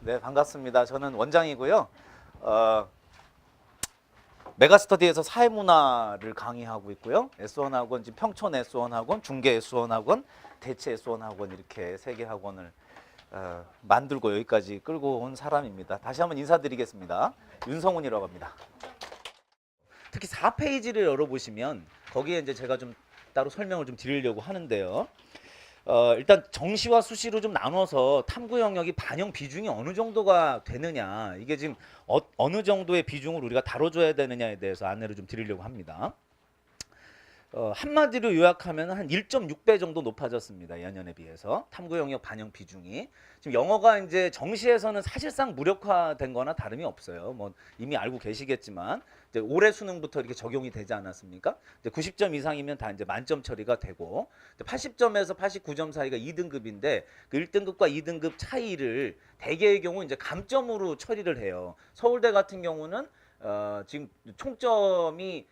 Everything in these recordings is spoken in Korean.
네, 반갑습니다. 저는 원장이고요. 메가스터디에서 사회문화를 강의하고 있고요. S1 학원, 지금 평촌 S1 학원, 중계 S1 학원, 대체 S1 학원 이렇게 세 개 학원을 만들고 여기까지 끌고 온 사람입니다. 다시 한번 인사드리겠습니다. 윤성훈이라고 합니다. 특히 4페이지를 열어보시면 거기에 이제 제가 좀 따로 설명을 좀 드리려고 하는데요. 일단 정시와 수시로 좀 나눠서 탐구 영역이 반영 비중이 어느 정도가 되느냐, 이게 지금 어느 정도의 비중을 우리가 다뤄줘야 되느냐에 대해서 안내를 좀 드리려고 합니다. 한마디로 요약하면 한 1.6배 정도 높아졌습니다. 예년에 비해서 탐구 영역 반영 비중이. 지금 영어가 이제 정시에서는 사실상 무력화된 거나 다름이 없어요. 뭐 이미 알고 계시겠지만 이제 올해 수능부터 이렇게 적용이 되지 않았습니까? 이제 90점 이상이면 다 이제 만점 처리가 되고, 80점에서 89점 사이가 2등급인데 그 1등급과 2등급 차이를 대개의 경우 이제 감점으로 처리를 해요. 서울대 같은 경우는 지금 총점이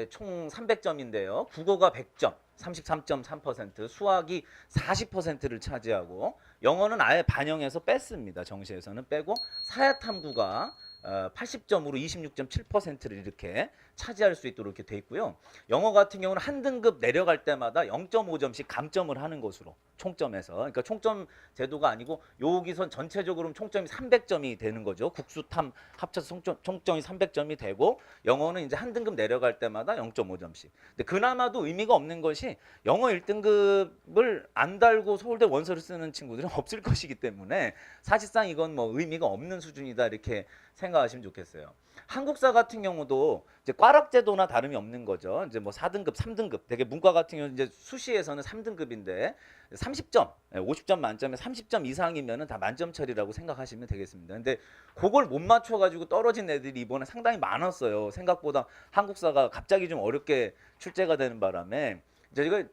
총 300점인데요. 국어가 100점, 33.3%, 수학이 40%를 차지하고, 영어는 아예 반영해서 뺐습니다. 정시에서는 빼고, 사회탐구가 80점으로 26.7%를 이렇게 차지할 수 있도록 이렇게 돼 있고요. 영어 같은 경우는 한 등급 내려갈 때마다 0.5점씩 감점을 하는 것으로, 총점에서. 그러니까 총점 제도가 아니고 여기선 전체적으로 총점이 300점이 되는 거죠. 국수탐 합쳐서 총점이 300점이 되고, 영어는 이제 한 등급 내려갈 때마다 0.5점씩. 근데 그나마도 의미가 없는 것이, 영어 1등급을 안 달고 서울대 원서를 쓰는 친구들은 없을 것이기 때문에 사실상 이건 뭐 의미가 없는 수준이다, 이렇게 생각하시면 좋겠어요. 한국사 같은 경우도 이제 꽈락제도나 다름이 없는 거죠. 이제 뭐 4등급, 3등급. 되게 문과 같은 경우는 이제 수시에서는 3등급인데 30점, 50점 만점에 30점 이상이면은 다 만점 처리라고 생각하시면 되겠습니다. 근데 그걸 못 맞춰 가지고 떨어진 애들이 이번에 상당히 많았어요. 생각보다 한국사가 갑자기 좀 어렵게 출제가 되는 바람에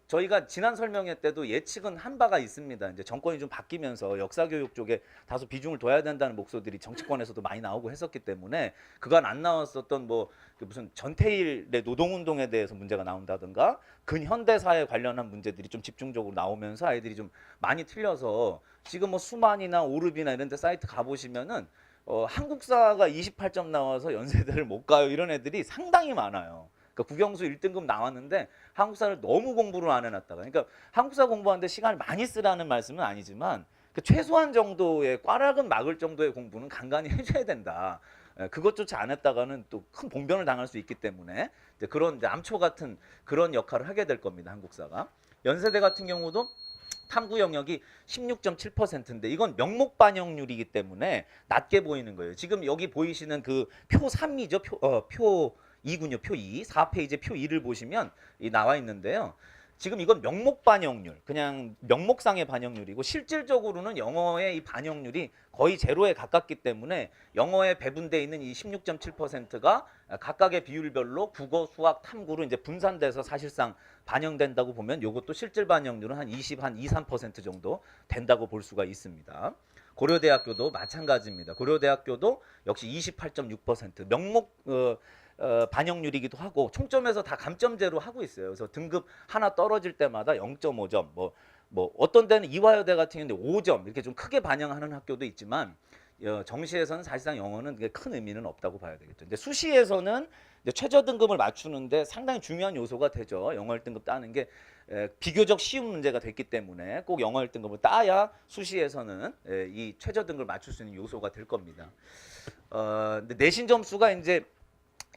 저희가 지난 설명회 때도 예측은 한 바가 있습니다. 이제 정권이 좀 바뀌면서 역사교육 쪽에 다소 비중을 둬야 된다는 목소리들이 정치권에서도 많이 나오고 했었기 때문에, 그간 안 나왔었던 뭐 무슨 전태일의 노동운동에 대해서 문제가 나온다든가 근현대사에 관련한 문제들이 좀 집중적으로 나오면서 아이들이 좀 많이 틀려서, 지금 뭐 수만이나 오르비나 이런 데 사이트 가보시면은 한국사가 28점 나와서 연세대를 못 가요, 이런 애들이 상당히 많아요. 그러니까 국영수 1등급 나왔는데 한국사를 너무 공부를 안 해놨다가, 그러니까 한국사 공부하는데 시간을 많이 쓰라는 말씀은 아니지만 그 최소한 정도의 꽈락은 막을 정도의 공부는 간간히 해줘야 된다. 그것조차 안 했다가는 또 큰 봉변을 당할 수 있기 때문에 이제 그런 이제 암초 같은 그런 역할을 하게 될 겁니다. 한국사가. 연세대 같은 경우도 탐구 영역이 16.7%인데 이건 명목 반영률이기 때문에 낮게 보이는 거예요. 지금 여기 보이시는 그 표 3이죠. 표 2군요. 표 2. 4페이지 표 2를 보시면 나와 있는데요. 지금 이건 명목 반영률, 그냥 명목상의 반영률이고, 실질적으로는 영어의 이 반영률이 거의 제로에 가깝기 때문에 영어에 배분되어 있는 이 16.7%가 각각의 비율별로 국어, 수학, 탐구로 이제 분산돼서 사실상 반영된다고 보면, 이것도 실질 반영률은 한 2, 3% 정도 된다고 볼 수가 있습니다. 고려대학교도 마찬가지입니다. 고려대학교도 역시 28.6% 명목 반영률이기도 하고, 총점에서 다 감점제로 하고 있어요. 그래서 등급 하나 떨어질 때마다 0.5점, 뭐 어떤 데는 이화여대 같은 경우는 5점 이렇게 좀 크게 반영하는 학교도 있지만, 정시에서는 사실상 영어는 큰 의미는 없다고 봐야 되겠죠. 근데 수시에서는 이제 최저 등급을 맞추는데 상당히 중요한 요소가 되죠. 영어 1등급 따는 게 비교적 쉬운 문제가 됐기 때문에 꼭 영어 1등급을 따야 수시에서는 이 최저 등급을 맞출 수 있는 요소가 될 겁니다. 근데 내신 점수가 이제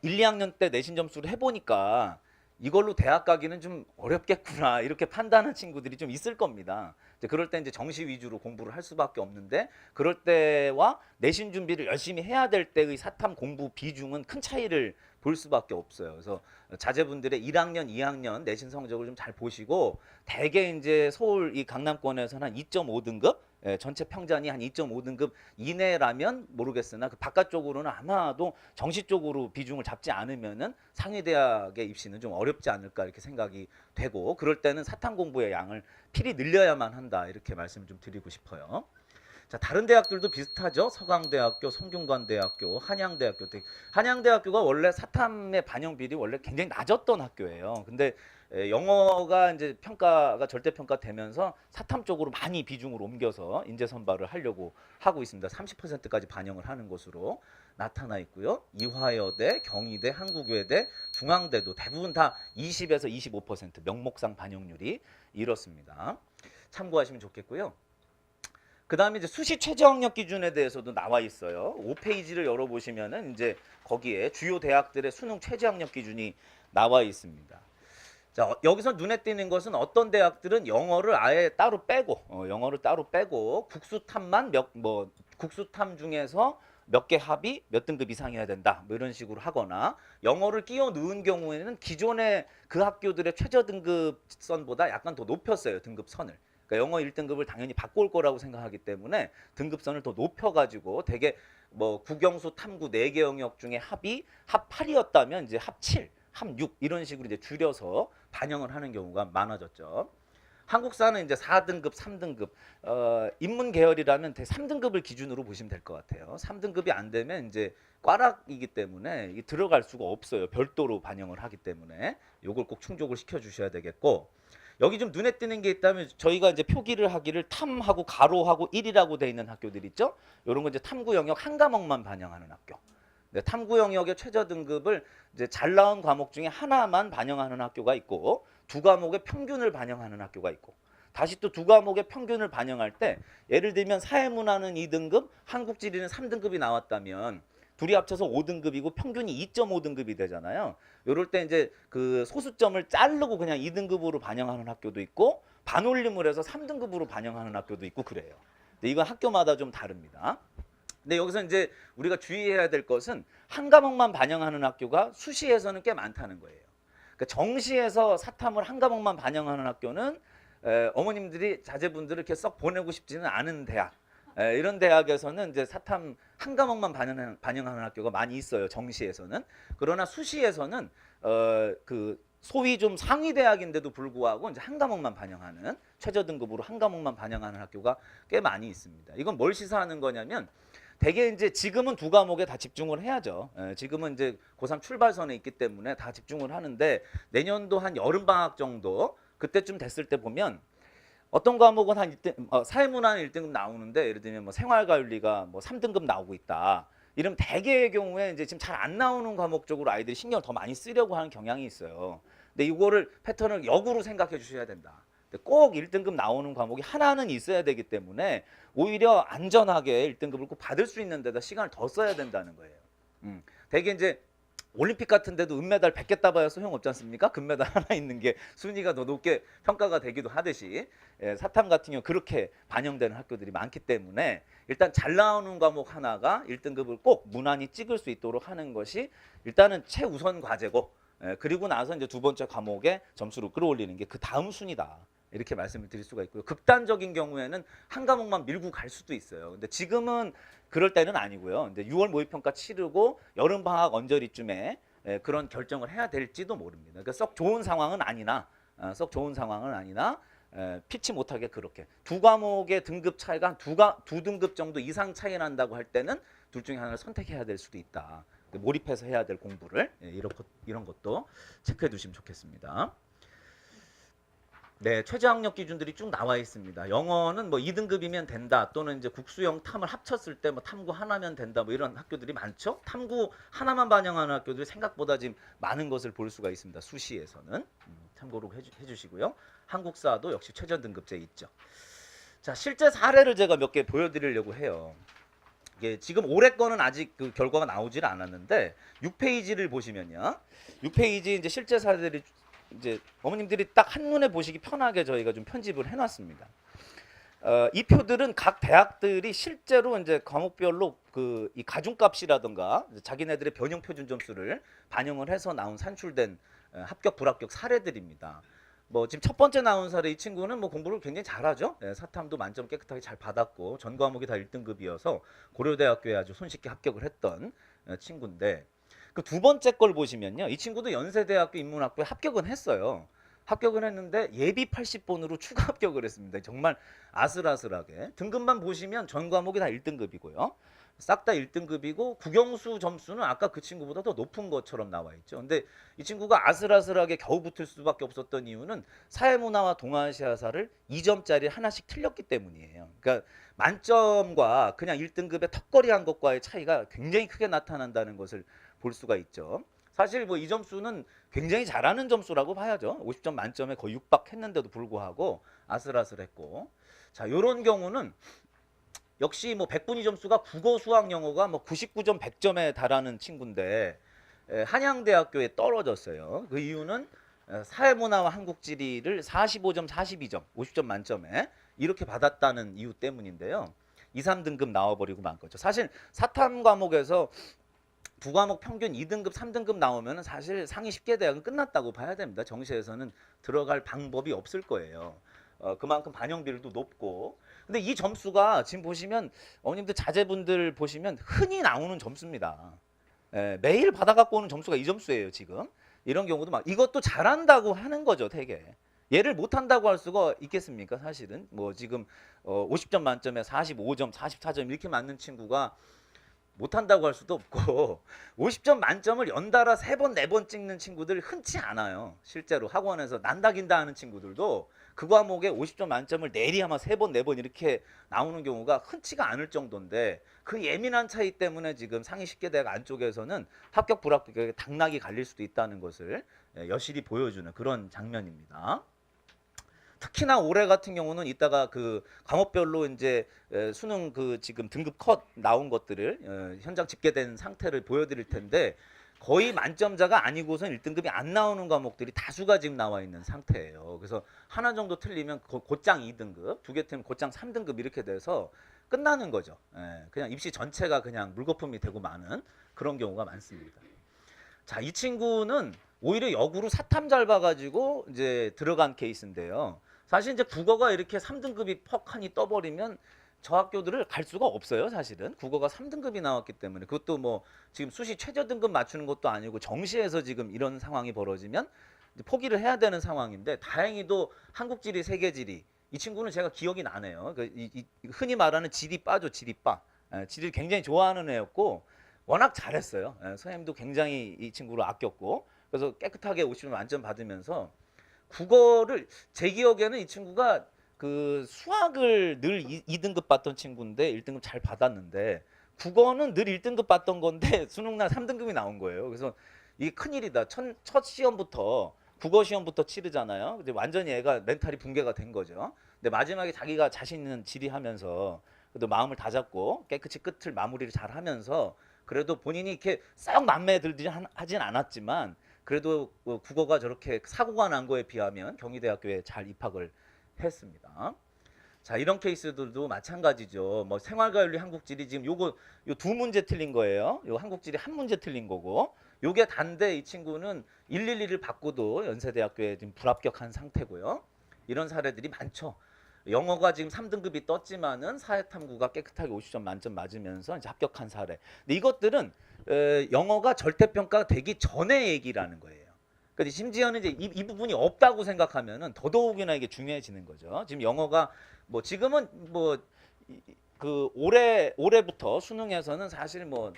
1, 2학년 때 내신 점수를 해보니까 이걸로 대학 가기는 좀 어렵겠구나, 이렇게 판단한 친구들이 좀 있을 겁니다. 이제 그럴 때 이제 정시 위주로 공부를 할 수밖에 없는데, 그럴 때와 내신 준비를 열심히 해야 될 때의 사탐 공부 비중은 큰 차이를 볼 수밖에 없어요. 그래서 자제분들의 1학년, 2학년 내신 성적을 좀 잘 보시고, 대개 이제 서울 이 강남권에서는 한 2.5등급, 전체 평전이 한 2.5등급 이내라면 모르겠으나 그 바깥쪽으로는 아마도 정시 쪽으로 비중을 잡지 않으면은 상위대학의 입시는 좀 어렵지 않을까, 이렇게 생각이 되고, 그럴 때는 사탐 공부의 양을 필히 늘려야만 한다, 이렇게 말씀을 좀 드리고 싶어요. 자, 다른 대학들도 비슷하죠. 서강대학교, 성균관대학교, 한양대학교. 한양대학교가 원래 사탐의 반영 비율이 원래 굉장히 낮았던 학교예요. 근데 영어가 이제 평가가 절대평가 되면서 사탐 쪽으로 많이 비중을 옮겨서 인재 선발을 하려고 하고 있습니다. 30%까지 반영을 하는 것으로 나타나 있고요. 이화여대, 경희대, 한국외대, 중앙대도 대부분 다 20에서 25% 명목상 반영률이 이렇습니다. 참고하시면 좋겠고요. 그 다음에 이제 수시 최저학력 기준에 대해서도 나와 있어요. 5페이지를 열어보시면은 이제 거기에 주요 대학들의 수능 최저학력 기준이 나와 있습니다. 자, 여기서 눈에 띄는 것은 어떤 대학들은 영어를 아예 따로 빼고, 영어를 따로 빼고 국수탐만 국수탐 중에서 몇 개 합이 몇 등급 이상이어야 된다. 뭐 이런 식으로 하거나 영어를 끼워 넣은 경우에는 기존의 그 학교들의 최저 등급선보다 약간 더 높였어요. 등급선을. 그러니까 영어 1등급을 당연히 바꿀 거라고 생각하기 때문에 등급선을 더 높여가지고 되게 뭐 국영수 탐구 4개 영역 중에 합이 합 8이었다면 이제 합 7, 합 6 이런 식으로 이제 줄여서 반영을 하는 경우가 많아졌죠. 한국사는 이제 4등급, 3등급, 인문 계열이라면 3등급을 기준으로 보시면 될 것 같아요. 3등급이 안 되면 이제 꽈락이기 때문에 들어갈 수가 없어요. 별도로 반영을 하기 때문에 요걸 꼭 충족을 시켜 주셔야 되겠고, 여기 좀 눈에 띄는 게 있다면 저희가 이제 표기를 하기를 탐하고 가로하고 1이라고 돼 있는 학교들 있죠? 요런 거 이제 탐구 영역 한 과목만 반영하는 학교. 네, 탐구 영역의 최저 등급을 이제 잘 나온 과목 중에 하나만 반영하는 학교가 있고, 두 과목의 평균을 반영하는 학교가 있고, 다시 또 두 과목의 평균을 반영할 때 예를 들면 사회문화는 2등급, 한국지리는 3등급이 나왔다면 둘이 합쳐서 5등급이고 평균이 2.5등급이 되잖아요. 요럴 때 이제 그 소수점을 자르고 그냥 2등급으로 반영하는 학교도 있고, 반올림을 해서 3등급으로 반영하는 학교도 있고 그래요. 근데 이건 학교마다 좀 다릅니다. 근데 여기서 이제 우리가 주의해야 될 것은 한 과목만 반영하는 학교가 수시에서는 꽤 많다는 거예요. 그러니까 정시에서 사탐을 한 과목만 반영하는 학교는 어머님들이 자제분들을 이렇게 썩 보내고 싶지는 않은 대학, 이런 대학에서는 이제 사탐 한 과목만 반영하는 학교가 많이 있어요. 정시에서는. 그러나 수시에서는 그 소위 좀 상위 대학인데도 불구하고 이제 한 과목만 반영하는, 최저 등급으로 한 과목만 반영하는 학교가 꽤 많이 있습니다. 이건 뭘 시사하는 거냐면 대개 이제 지금은 두 과목에 다 집중을 해야죠. 지금은 이제 고3 출발선에 있기 때문에 다 집중을 하는데 내년도 한 여름 방학 정도 그때쯤 됐을 때 보면 어떤 과목은 한 1등, 사회문화는 1등급 나오는데 예를 들면 뭐 생활과윤리가 뭐 3등급 나오고 있다. 이러면 대개의 경우에 이제 지금 잘 안 나오는 과목 쪽으로 아이들이 신경을 더 많이 쓰려고 하는 경향이 있어요. 근데 이거를 패턴을 역으로 생각해 주셔야 된다. 꼭 1등급 나오는 과목이 하나는 있어야 되기 때문에 오히려 안전하게 1등급을 꼭 받을 수 있는 데다 시간을 더 써야 된다는 거예요. 대개 이제 올림픽 같은 데도 은메달 100개 따봐야 소용없지 않습니까? 금메달 하나 있는 게 순위가 더 높게 평가가 되기도 하듯이 사탐 같은 경우 그렇게 반영되는 학교들이 많기 때문에 일단 잘 나오는 과목 하나가 1등급을 꼭 무난히 찍을 수 있도록 하는 것이 일단은 최우선 과제고, 그리고 나서 이제 두 번째 과목에 점수를 끌어올리는 게 그 다음 순위다. 이렇게 말씀을 드릴 수가 있고요. 극단적인 경우에는 한 과목만 밀고 갈 수도 있어요. 근데 지금은 그럴 때는 아니고요. 근데 6월 모의평가 치르고 여름 방학 언저리쯤에 그런 결정을 해야 될지도 모릅니다. 그러니까 썩 좋은 상황은 아니나, 피치 못하게 그렇게 두 과목의 등급 차이가 한 두 등급 정도 이상 차이 난다고 할 때는 둘 중에 하나를 선택해야 될 수도 있다. 몰입해서 해야 될 공부를 이런 것도 체크해 두시면 좋겠습니다. 네, 최저학력 기준들이 쭉 나와 있습니다. 영어는 뭐 2등급이면 된다, 또는 이제 국수형 탐을 합쳤을 때 뭐 탐구 하나면 된다, 뭐 이런 학교들이 많죠. 탐구 하나만 반영하는 학교들이 생각보다 지금 많은 것을 볼 수가 있습니다. 수시에서는 참고로 해주시고요. 한국사도 역시 최저 등급제 있죠. 자, 실제 사례를 제가 몇 개 보여드리려고 해요. 이게 지금 올해 거는 아직 그 결과가 나오질 않았는데 6페이지를 보시면요, 6페이지 이제 실제 사례들이 이제 어머님들이 딱 한눈에 보시기 편하게 저희가 좀 편집을 해놨습니다. 이 표들은 각 대학들이 실제로 이제 과목별로 그 이 가중값이라든가 자기네들의 변형 표준 점수를 반영을 해서 나온 산출된 합격 불합격 사례들입니다. 뭐 지금 첫 번째 나온 사례 이 친구는 뭐 공부를 굉장히 잘하죠. 사탐도 만점 깨끗하게 잘 받았고 전 과목이 다 1등급이어서 고려대학교에 아주 손쉽게 합격을 했던 친구인데, 그 두 번째 걸 보시면요, 이 친구도 연세대학교 인문학부에 합격은 했어요. 합격을 했는데 예비 80번으로 추가 합격을 했습니다. 정말 아슬아슬하게. 등급만 보시면 전 과목이 다 1등급이고요. 싹 다 1등급이고 국영수 점수는 아까 그 친구보다 더 높은 것처럼 나와 있죠. 근데 이 친구가 아슬아슬하게 겨우 붙을 수밖에 없었던 이유는 사회문화와 동아시아사를 2점짜리 하나씩 틀렸기 때문이에요. 그러니까 만점과 그냥 1등급의 턱걸이 한 것과의 차이가 굉장히 크게 나타난다는 것을 볼 수가 있죠. 사실 뭐 이 점수는 굉장히 잘하는 점수라고 봐야죠. 50점 만점에 거의 육박했는데도 불구하고 아슬아슬했고, 자, 요런 경우는 역시 뭐 100분위 점수가 국어, 수학, 영어가 뭐 99점, 100점에 달하는 친구인데 한양대학교에 떨어졌어요. 그 이유는 사회문화와 한국지리를 45점, 42점, 50점 만점에 이렇게 받았다는 이유 때문인데요. 2, 3등급 나와버리고 만 거죠. 사실 사탐 과목에서 두 과목 평균 2등급, 3등급 나오면 사실 상위 10개 대학은 끝났다고 봐야 됩니다. 정시에서는 들어갈 방법이 없을 거예요. 그만큼 반영비율도 높고. 근데 이 점수가 지금 보시면 어머님들 자제분들 보시면 흔히 나오는 점수입니다. 매일 받아갖고 오는 점수가 이 점수예요, 지금. 이런 경우도 막 이것도 잘한다고 하는 거죠, 되게. 얘를 못한다고 할 수가 있겠습니까, 사실은. 뭐 지금 50점 만점에 45점, 44점 이렇게 맞는 친구가 못한다고 할 수도 없고 50점 만점을 연달아 3번, 4번 찍는 친구들 흔치 않아요. 실제로 학원에서 난다긴다 하는 친구들도 그 과목에 50점 만점을 내리 아마 3번, 4번 이렇게 나오는 경우가 흔치가 않을 정도인데 그 예민한 차이 때문에 지금 상위 10개 대학 안쪽에서는 합격 불합격에 당락이 갈릴 수도 있다는 것을 여실히 보여주는 그런 장면입니다. 특히나 올해 같은 경우는 이따가 그 과목별로 이제 수능 그 지금 등급 컷 나온 것들을 현장 집계된 상태를 보여드릴 텐데 거의 만점자가 아니고선 1등급이 안 나오는 과목들이 다수가 지금 나와 있는 상태예요. 그래서 하나 정도 틀리면 곧장 2등급, 두 개 틀리면 곧장 3등급 이렇게 돼서 끝나는 거죠. 그냥 입시 전체가 그냥 물거품이 되고 마는 그런 경우가 많습니다. 자, 이 친구는 오히려 역으로 사탐 잘 봐가지고 이제 들어간 케이스인데요. 사실 이제 국어가 이렇게 3등급이 퍽하니 떠버리면 저 학교들을 갈 수가 없어요. 사실은 국어가 3등급이 나왔기 때문에 그것도 뭐 지금 수시 최저 등급 맞추는 것도 아니고 정시에서 지금 이런 상황이 벌어지면 이제 포기를 해야 되는 상황인데 다행히도 한국지리, 세계지리 이 친구는 제가 기억이 나네요. 흔히 말하는 지리빠죠, 지리빠. 지리를 굉장히 좋아하는 애였고 워낙 잘했어요. 선생님도 굉장히 이 친구를 아꼈고 그래서 깨끗하게 50점 만점 받으면서 국어를 제 기억에는 이 친구가 그 수학을 늘 2등급 받던 친구인데 1등급 잘 받았는데 국어는 늘 1등급 받던 건데 수능날 3등급이 나온 거예요. 그래서 이게 큰일이다. 첫 시험부터 국어 시험부터 치르잖아요. 근데 완전히 애가 멘탈이 붕괴가 된 거죠. 근데 마지막에 자기가 자신 있는 지리하면서 그래도 마음을 다잡고 깨끗이 끝을 마무리를 잘 하면서 그래도 본인이 이렇게 썩 맘에 들지 하진 않았지만 그래도 국어가 저렇게 사고가 난 거에 비하면 경희대학교에 잘 입학을 했습니다. 자, 이런 케이스들도 마찬가지죠. 뭐 생활과윤리, 한국지리 지금 요거 요 두 문제 틀린 거예요. 요 한국지리 한 문제 틀린 거고. 요게 단데 이 친구는 112를 받고도 연세대학교에 지금 불합격한 상태고요. 이런 사례들이 많죠. 영어가 지금 3등급이 떴지만은 사회탐구가 깨끗하게 50점 만점 맞으면서 이제 합격한 사례. 근데 이것들은 영어가 절대평가 되기 전의 얘기라는 거예요. 그러니까 심지어는 이제 이 부분이 없다고 생각하면은 더더욱이나 이게 중요해지는 거죠. 지금 영어가 뭐 지금은 뭐 그 올해부터 수능에서는 사실 뭐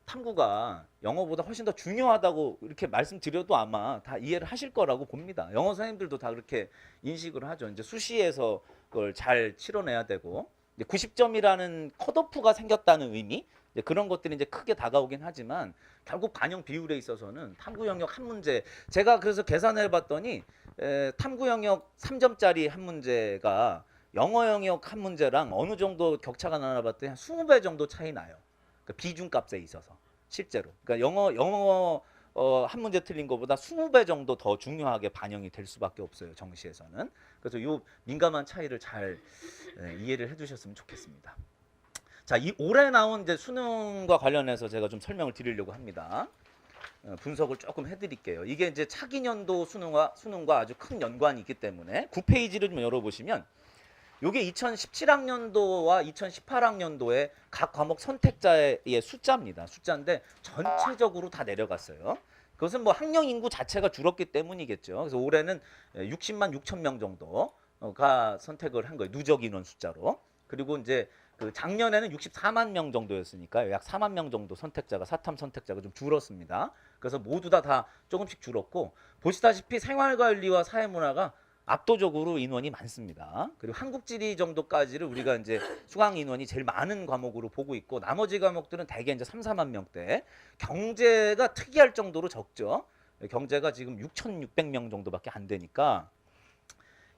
탐구가 영어보다 훨씬 더 중요하다고 이렇게 말씀드려도 아마 다 이해를 하실 거라고 봅니다. 영어 선생님들도 다 그렇게 인식을 하죠. 이제 수시에서 그걸 잘 치러내야 되고 90점이라는 컷오프가 생겼다는 의미 그런 것들이 이제 크게 다가오긴 하지만 결국 반영 비율에 있어서는 탐구 영역 한 문제 제가 그래서 계산해 봤더니 탐구 영역 3점짜리 한 문제가 영어 영역 한 문제랑 어느 정도 격차가 나나 봤더니 한 20배 정도 차이 나요. 그러니까 비중값에 있어서 실제로. 그러니까 영어 한 문제 틀린 것보다 20배 정도 더 중요하게 반영이 될 수밖에 없어요. 정시에서는. 그래서 이 민감한 차이를 잘 이해를 해주셨으면 좋겠습니다. 자, 이 올해 나온 이제 수능과 관련해서 제가 좀 설명을 드리려고 합니다. 분석을 조금 해드릴게요. 이게 이제 차기 년도 수능과 아주 큰 연관이 있기 때문에 9페이지를 좀 열어보시면 이게 2017학년도와 2018학년도의 각 과목 선택자의 숫자입니다. 숫자인데 전체적으로 다 내려갔어요. 그것은 뭐 학령 인구 자체가 줄었기 때문이겠죠. 그래서 올해는 60만 6천 명 정도가 선택을 한 거예요. 누적 인원 숫자로. 그리고 이제 그 작년에는 64만 명 정도였으니까 약 4만 명 정도 선택자가 사탐 선택자가 좀 줄었습니다. 그래서 모두 다 조금씩 줄었고 보시다시피 생활관리와 사회문화가 압도적으로 인원이 많습니다. 그리고 한국지리 정도까지를 우리가 이제 수강 인원이 제일 많은 과목으로 보고 있고 나머지 과목들은 대개 이제 3, 4만 명대. 경제가 특이할 정도로 적죠. 경제가 지금 6,600명 정도밖에 안 되니까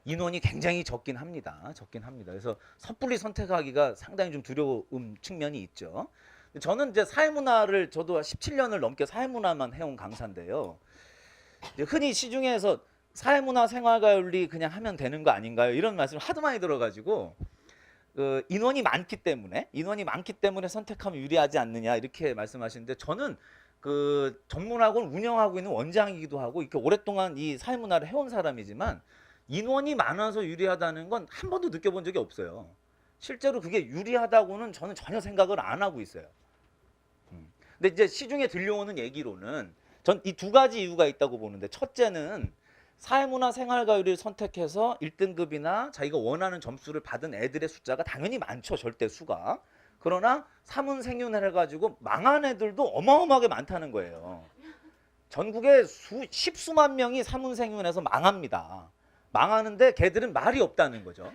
인원이 굉장히 적긴 합니다. 적긴 합니다. 그래서 섣불리 선택하기가 상당히 좀 두려운 측면이 있죠. 저는 이제 사회문화를 저도 17년을 넘게 사회문화만 해온 강사인데요. 이제 흔히 시중에서 사회문화 생활과윤리 그냥 하면 되는 거 아닌가요? 이런 말씀을 하도 많이 들어가지고 인원이 많기 때문에 선택하면 유리하지 않느냐 이렇게 말씀하시는데 저는 그 전문학원 운영하고 있는 원장이기도 하고 이렇게 오랫동안 이 사회문화를 해온 사람이지만 인원이 많아서 유리하다는 건 한 번도 느껴본 적이 없어요. 실제로 그게 유리하다고는 저는 전혀 생각을 안 하고 있어요. 근데 이제 시중에 들려오는 얘기로는 전 이 두 가지 이유가 있다고 보는데 첫째는 사회문화 생활과율을 선택해서 1등급이나 자기가 원하는 점수를 받은 애들의 숫자가 당연히 많죠. 절대 수가. 그러나 사문생윤을 해가지고 망한 애들도 어마어마하게 많다는 거예요. 전국에 십수만 명이 사문생윤에서 망합니다. 망하는데 걔들은 말이 없다는 거죠.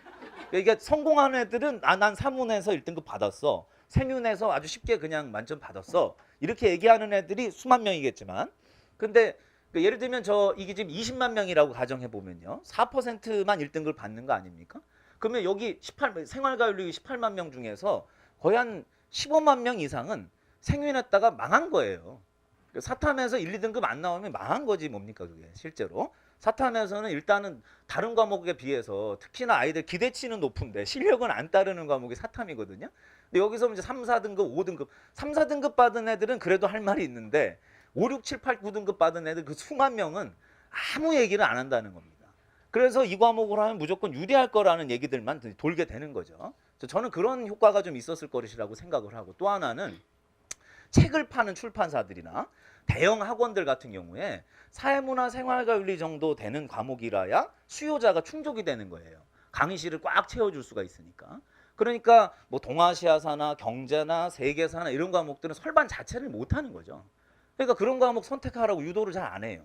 그러니까 성공한 애들은 난 사문에서 1등급 받았어. 생윤에서 아주 쉽게 그냥 만점 받았어. 이렇게 얘기하는 애들이 수만 명이겠지만 근데 예를 들면 이게 지금 20만 명이라고 가정해 보면요. 4%만 1등급을 받는 거 아닙니까? 그러면 여기 생활과윤리 18만 명 중에서 거의 한 15만 명 이상은 생윤했다가 망한 거예요. 사탐에서 1, 2등급 안 나오면 망한 거지 뭡니까 그게 실제로. 사탐에서는 일단은 다른 과목에 비해서 특히나 아이들 기대치는 높은데 실력은 안 따르는 과목이 사탐이거든요. 근데 여기서 이제 3, 4등급, 5등급, 3, 4등급 받은 애들은 그래도 할 말이 있는데 5, 6, 7, 8, 9등급 받은 애들 그 수만 명은 아무 얘기를 안 한다는 겁니다. 그래서 이 과목을 하면 무조건 유리할 거라는 얘기들만 돌게 되는 거죠. 저는 그런 효과가 좀 있었을 것이라고 생각을 하고 또 하나는 책을 파는 출판사들이나 대형 학원들 같은 경우에 사회문화 생활과윤리 정도 되는 과목이라야 수요자가 충족이 되는 거예요. 강의실을 꽉 채워줄 수가 있으니까. 그러니까 뭐 동아시아사나 경제나 세계사나 이런 과목들은 설반 자체를 못하는 거죠. 그러니까 그런 과목 선택하라고 유도를 잘 안 해요.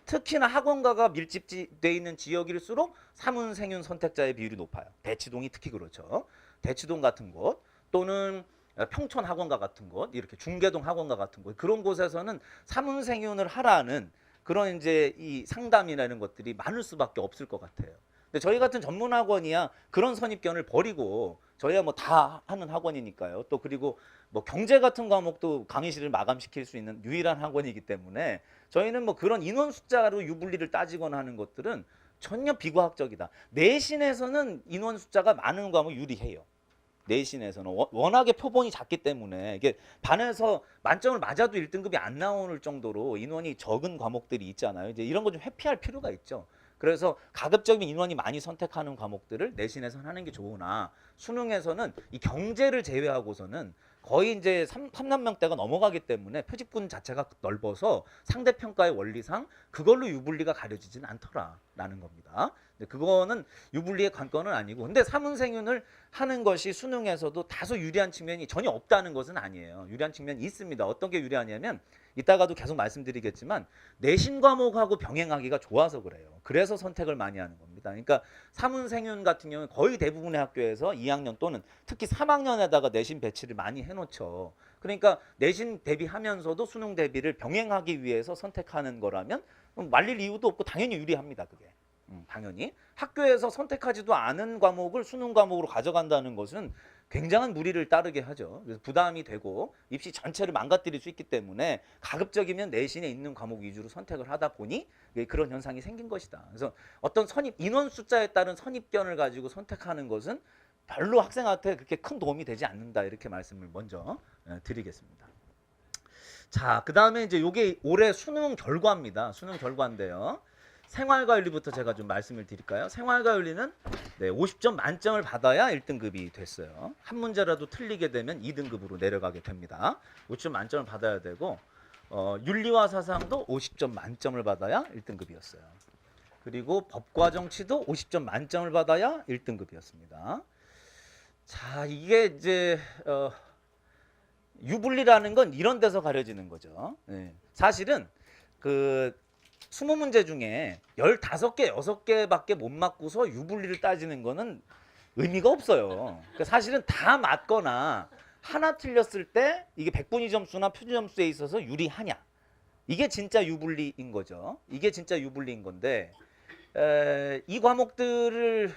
특히나 학원가가 밀집돼 있는 지역일수록 사문생윤 선택자의 비율이 높아요. 대치동이 특히 그렇죠. 대치동 같은 곳 또는 평촌 학원가 같은 곳, 이렇게 중계동 학원가 같은 곳 그런 곳에서는 사문생윤을 하라는 그런 이제 이 상담이나 이런 것들이 많을 수밖에 없을 것 같아요. 근데 저희 같은 전문 학원이야 그런 선입견을 버리고 저희야 뭐 다 하는 학원이니까요. 또 그리고 뭐 경제 같은 과목도 강의실을 마감시킬 수 있는 유일한 학원이기 때문에 저희는 뭐 그런 인원 숫자로 유불리를 따지거나 하는 것들은 전혀 비과학적이다. 내신에서는 인원 숫자가 많은 과목 유리해요. 내신에서는 워낙에 표본이 작기 때문에 이게 반에서 만점을 맞아도 1등급이 안 나올 정도로 인원이 적은 과목들이 있잖아요. 이제 이런 거 좀 회피할 필요가 있죠. 그래서 가급적이면 인원이 많이 선택하는 과목들을 내신에서 하는 게 좋으나 수능에서는 이 경제를 제외하고서는 거의 이제 3만 명대가 넘어가기 때문에 표집군 자체가 넓어서 상대평가의 원리상 그걸로 유불리가 가려지진 않더라라는 겁니다. 그거는 유불리의 관건은 아니고 근데 사문생윤을 하는 것이 수능에서도 다소 유리한 측면이 전혀 없다는 것은 아니에요. 유리한 측면이 있습니다. 어떤 게 유리하냐면 이따가도 계속 말씀드리겠지만 내신 과목하고 병행하기가 좋아서 그래요. 그래서 선택을 많이 하는 겁니다. 그러니까 사문생윤 같은 경우는 거의 대부분의 학교에서 2학년 또는 특히 3학년에다가 내신 배치를 많이 해놓죠. 그러니까 내신 대비하면서도 수능 대비를 병행하기 위해서 선택하는 거라면 말릴 이유도 없고 당연히 유리합니다. 그게. 당연히 학교에서 선택하지도 않은 과목을 수능 과목으로 가져간다는 것은 굉장한 무리를 따르게 하죠. 그래서 부담이 되고 입시 전체를 망가뜨릴 수 있기 때문에 가급적이면 내신에 있는 과목 위주로 선택을 하다 보니 그런 현상이 생긴 것이다. 그래서 어떤 인원 숫자에 따른 선입견을 가지고 선택하는 것은 별로 학생한테 그렇게 큰 도움이 되지 않는다. 이렇게 말씀을 먼저 드리겠습니다. 자, 그 다음에 이제 이게 올해 수능 결과입니다. 수능 결과인데요. 생활과윤리부터 제가 좀 말씀을 드릴까요? 생활과윤리는 50점 만점을 받아야 1등급이 됐어요. 한 문제라도 틀리게 되면 2등급으로 내려가게 됩니다. 50점 만점을 받아야 되고 윤리와 사상도 50점 만점을 받아야 1등급이었어요. 그리고 법과 정치도 50점 만점을 받아야 1등급이었습니다. 자, 이게 이제 유불리라는 건 이런 데서 가려지는 거죠. 네. 사실은 그 20문제 중에 15개, 6개밖에 못 맞고서 유불리를 따지는 거는 의미가 없어요. 그러니까 사실은 다 맞거나 하나 틀렸을 때 이게 백분위 점수나 표준 점수에 있어서 유리하냐. 이게 진짜 유불리인 거죠. 이게 진짜 유불리인 건데 이 과목들을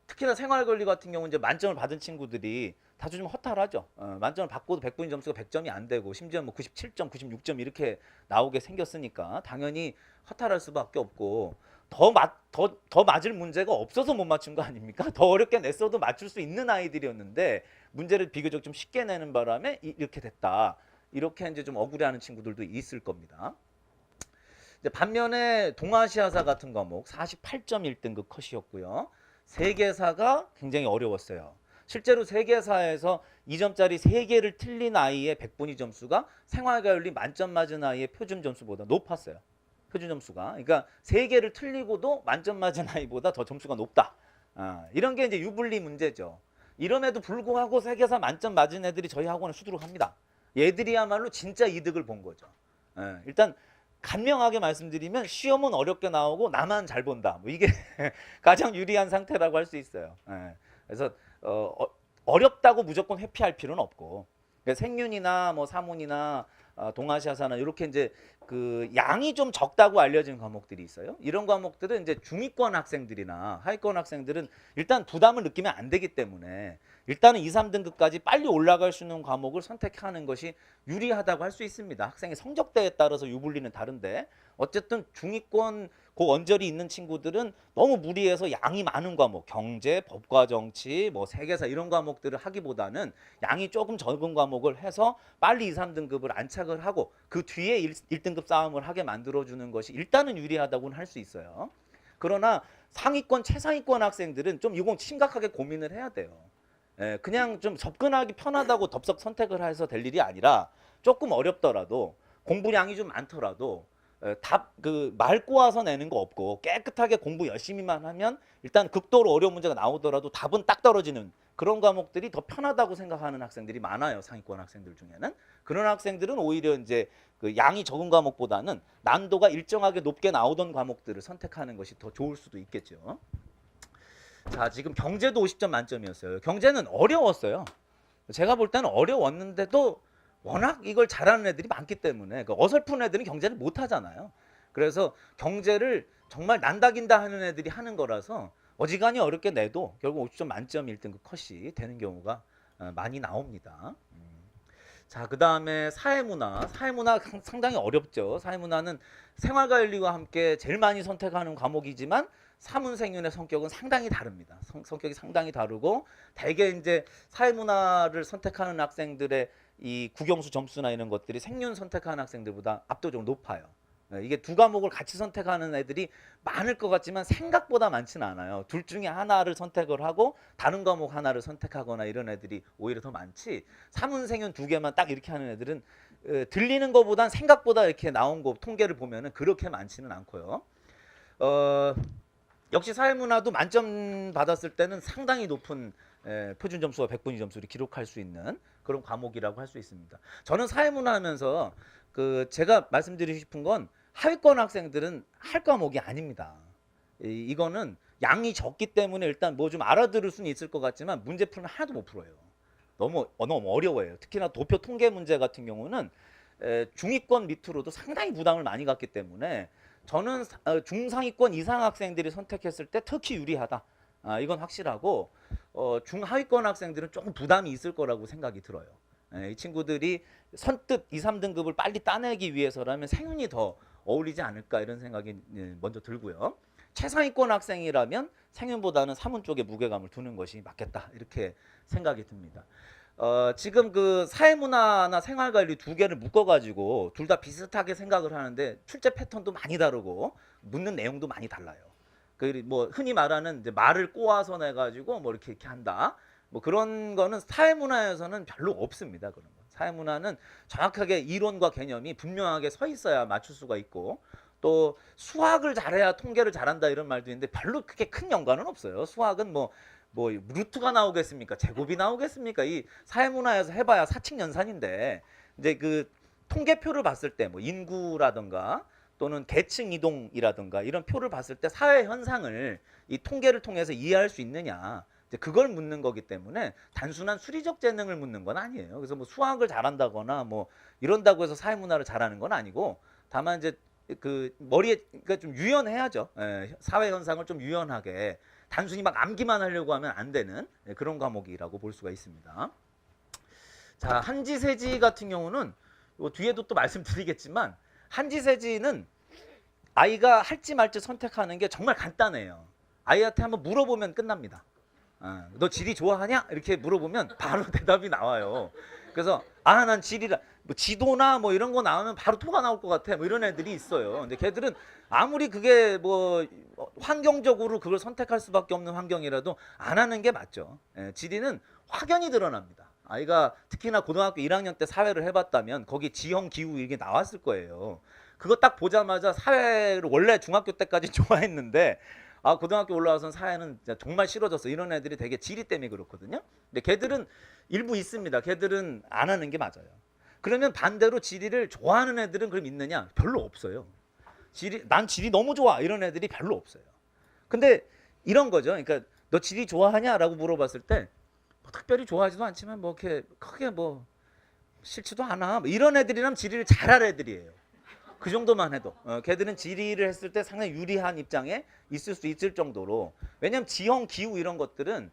특히나 생활권리 같은 경우 이제 만점을 받은 친구들이 다 좀 허탈하죠. 만점을 받고도 백분위 점수가 100점이 안 되고 심지어 뭐 97점, 96점 이렇게 나오게 생겼으니까 당연히 허탈할 수밖에 없고 더 맞을 문제가 없어서 못 맞춘 거 아닙니까? 더 어렵게 냈어도 맞출 수 있는 아이들이었는데 문제를 비교적 좀 쉽게 내는 바람에 이렇게 됐다. 이렇게 이제 좀 억울해하는 친구들도 있을 겁니다. 이제 반면에 동아시아사 같은 과목 48점 1등급 컷이었고요. 세계사가 굉장히 어려웠어요. 실제로 세계사에서 2점짜리 3개를 틀린 아이의 백분위 점수가 생활과윤리 만점 맞은 아이의 표준 점수보다 높았어요. 표준 점수가. 그러니까 3개를 틀리고도 만점 맞은 아이보다 더 점수가 높다. 이런 게 이제 유불리 문제죠. 이럼에도 불구하고 세계사 만점 맞은 애들이 저희 학원에 수두룩합니다. 얘들이야말로 진짜 이득을 본 거죠. 일단 간명하게 말씀드리면 시험은 어렵게 나오고 나만 잘 본다. 뭐 이게 가장 유리한 상태라고 할 수 있어요. 그래서 어렵다고 무조건 회피할 필요는 없고 그러니까 생윤이나 뭐 사문이나 동아시아사나 이렇게 이제 그 양이 좀 적다고 알려진 과목들이 있어요. 이런 과목들은 이제 중위권 학생들이나 하위권 학생들은 일단 부담을 느끼면 안 되기 때문에 일단은 2, 3등급까지 빨리 올라갈 수 있는 과목을 선택하는 것이 유리하다고 할 수 있습니다. 학생의 성적대에 따라서 유불리는 다른데 어쨌든 중위권 그 언저리 있는 친구들은 너무 무리해서 양이 많은 과목, 경제, 법과 정치, 뭐 세계사 이런 과목들을 하기보다는 양이 조금 적은 과목을 해서 빨리 2, 3등급을 안착을 하고 그 뒤에 1등급 싸움을 하게 만들어주는 것이 일단은 유리하다고는 할 수 있어요. 그러나 상위권, 최상위권 학생들은 좀 이건 심각하게 고민을 해야 돼요. 그냥 좀 접근하기 편하다고 덥석 선택을 해서 될 일이 아니라 조금 어렵더라도 공부량이 좀 많더라도 답 그 말 꼬아서 내는 거 없고 깨끗하게 공부 열심히만 하면 일단 극도로 어려운 문제가 나오더라도 답은 딱 떨어지는 그런 과목들이 더 편하다고 생각하는 학생들이 많아요. 상위권 학생들 중에는. 그런 학생들은 오히려 이제 그 양이 적은 과목보다는 난도가 일정하게 높게 나오던 과목들을 선택하는 것이 더 좋을 수도 있겠죠. 자, 지금 경제도 50점 만점이었어요. 경제는 어려웠어요. 제가 볼 때는 어려웠는데도 워낙 이걸 잘하는 애들이 많기 때문에 그 어설픈 애들은 경제를 못 하잖아요. 그래서 경제를 정말 난다긴다 하는 애들이 하는 거라서 어지간히 어렵게 내도 결국 50점 만점 1등급 컷이 되는 경우가 많이 나옵니다. 자, 그 다음에 사회문화. 사회문화 상당히 어렵죠. 사회문화는 생활과윤리와 함께 제일 많이 선택하는 과목이지만 사문생윤의 성격은 상당히 다릅니다. 성격이 상당히 다르고 대개 이제 사회문화를 선택하는 학생들의 이 국영수 점수나 이런 것들이 생윤 선택하는 학생들보다 압도적으로 높아요. 이게 두 과목을 같이 선택하는 애들이 많을 것 같지만 생각보다 많지는 않아요. 둘 중에 하나를 선택을 하고 다른 과목 하나를 선택하거나 이런 애들이 오히려 더 많지 사문생윤 두 개만 딱 이렇게 하는 애들은 들리는 것보단 생각보다 이렇게 나온 거 통계를 보면은 그렇게 많지는 않고요. 역시 사회문화도 만점 받았을 때는 상당히 높은 표준 점수와 백분위 점수를 기록할 수 있는 그런 과목이라고 할 수 있습니다. 저는 사회문화 하면서 그 제가 말씀드리고 싶은 건 하위권 학생들은 할 과목이 아닙니다. 이거는 양이 적기 때문에 일단 뭐 좀 알아들을 수는 있을 것 같지만 문제 풀면 하나도 못 풀어요. 너무 어려워요. 특히나 도표 통계 문제 같은 경우는 중위권 밑으로도 상당히 부담을 많이 갖기 때문에 저는 중상위권 이상 학생들이 선택했을 때 특히 유리하다. 이건 확실하고 중하위권 학생들은 조금 부담이 있을 거라고 생각이 들어요. 이 친구들이 선뜻 2, 3등급을 빨리 따내기 위해서라면 생윤이 더 어울리지 않을까 이런 생각이 먼저 들고요. 최상위권 학생이라면 생윤보다는 사문 쪽에 무게감을 두는 것이 맞겠다 이렇게 생각이 듭니다. 지금 그 사회문화나 생활관리 두 개를 묶어가지고 둘 다 비슷하게 생각을 하는데 출제 패턴도 많이 다르고 묻는 내용도 많이 달라요. 그 뭐 흔히 말하는 이제 말을 꼬아서 내가지고 뭐 이렇게 한다. 뭐 그런 거는 사회문화에서는 별로 없습니다. 그런 거. 사회문화는 정확하게 이론과 개념이 분명하게 서 있어야 맞출 수가 있고 또 수학을 잘해야 통계를 잘한다 이런 말도 있는데 별로 그렇게 큰 연관은 없어요. 수학은 뭐 루트가 나오겠습니까? 제곱이 나오겠습니까? 이 사회문화에서 해봐야 사칙연산인데 이제 그 통계표를 봤을 때 뭐 인구라든가 또는 계층 이동이라든가 이런 표를 봤을 때 사회 현상을 이 통계를 통해서 이해할 수 있느냐 이제 그걸 묻는 거기 때문에 단순한 수리적 재능을 묻는 건 아니에요. 그래서 뭐 수학을 잘한다거나 뭐 이런다고 해서 사회문화를 잘하는 건 아니고 다만 이제 그 머리에 그러니까 좀 유연해야죠. 예, 사회 현상을 좀 유연하게 단순히 막 암기만 하려고 하면 안 되는 그런 과목이라고 볼 수가 있습니다. 자, 한지세지 같은 경우는 뒤에도 또 말씀드리겠지만 한지세지는 아이가 할지 말지 선택하는 게 정말 간단해요. 아이한테 한번 물어보면 끝납니다. 너 지리 좋아하냐? 이렇게 물어보면 바로 대답이 나와요. 그래서 난 지리라 뭐 지도나 뭐 이런 거 나오면 바로 토가 나올 것 같아. 뭐 이런 애들이 있어요. 근데 걔들은 아무리 그게 뭐 환경적으로 그걸 선택할 수밖에 없는 환경이라도 안 하는 게 맞죠. 지리는 확연히 드러납니다. 아이가 특히나 고등학교 1학년 때 사회를 해봤다면 거기 지형 기후 이게 나왔을 거예요. 그거 딱 보자마자 사회를 원래 중학교 때까지 좋아했는데 고등학교 올라와서 사회는 정말 싫어졌어. 이런 애들이 되게 지리 때문에 그렇거든요. 근데 걔들은 일부 있습니다. 걔들은 안 하는 게 맞아요. 그러면 반대로 지리를 좋아하는 애들은 그럼 있느냐? 별로 없어요. 난 지리 너무 좋아. 이런 애들이 별로 없어요. 근데 이런 거죠. 그러니까 너 지리 좋아하냐라고 물어봤을 때 뭐 특별히 좋아하지도 않지만 뭐 이렇게 크게 뭐 싫지도 않아. 뭐 이런 애들이라면 지리를 잘할 애들이에요. 그 정도만 해도 걔들은 지리를 했을 때 상당히 유리한 입장에 있을 수 있을 정도로 왜냐면 지형 기후 이런 것들은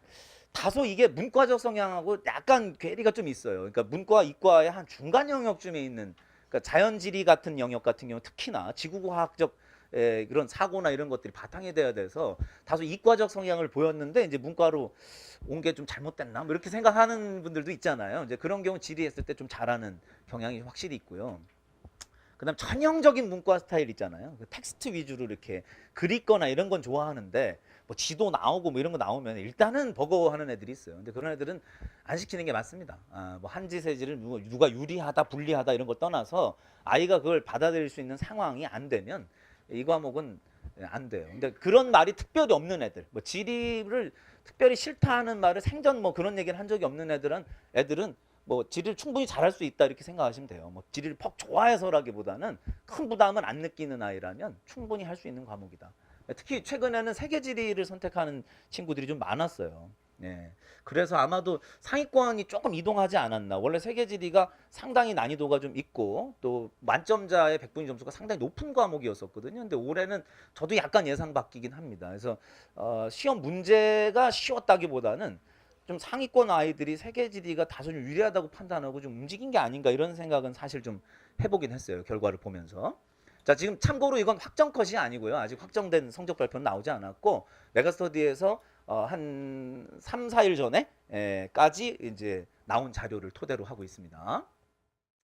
다소 이게 문과적 성향하고 약간 괴리가 좀 있어요. 그러니까 문과 이과의 한 중간 영역쯤에 있는 그러니까 자연지리 같은 영역 같은 경우 특히나 지구과학적 그런 사고나 이런 것들이 바탕이 돼야 돼서 다소 이과적 성향을 보였는데 이제 문과로 온 게 좀 잘못됐나 뭐 이렇게 생각하는 분들도 있잖아요. 이제 그런 경우 지리했을 때 좀 잘하는 경향이 확실히 있고요. 그다음 전형적인 문과 스타일 있잖아요. 그 텍스트 위주로 이렇게 글 읽거나 이런 건 좋아하는데 뭐 지도 나오고 뭐 이런 거 나오면 일단은 버거워하는 애들이 있어요. 근데 그런 애들은 안 시키는 게 맞습니다. 뭐 한지세지를 누가 유리하다 불리하다 이런 걸 떠나서 아이가 그걸 받아들일 수 있는 상황이 안 되면 이 과목은 안 돼요. 근데 그런 말이 특별히 없는 애들, 뭐 지리를 특별히 싫다는 말을 생전 뭐 그런 얘기를 한 적이 없는 애들은 뭐 지리를 충분히 잘할 수 있다 이렇게 생각하시면 돼요. 뭐 지리를 퍽 좋아해서라기보다는 큰 부담을 안 느끼는 아이라면 충분히 할 수 있는 과목이다. 특히 최근에는 세계지리를 선택하는 친구들이 좀 많았어요. 예. 그래서 아마도 상위권이 조금 이동하지 않았나. 원래 세계지리가 상당히 난이도가 좀 있고 또 만점자의 백분위 점수가 상당히 높은 과목이었었거든요. 근데 올해는 저도 약간 예상 바뀌긴 합니다. 그래서 시험 문제가 쉬웠다기보다는 좀 상위권 아이들이 세계지리가 다소 좀 유리하다고 판단하고 좀 움직인 게 아닌가 이런 생각은 사실 좀 해보긴 했어요. 결과를 보면서. 자, 지금 참고로 이건 확정 컷이 아니고요. 아직 확정된 성적 발표는 나오지 않았고 메가스터디에서 한 3, 4일 전에 까지 이제 나온 자료를 토대로 하고 있습니다.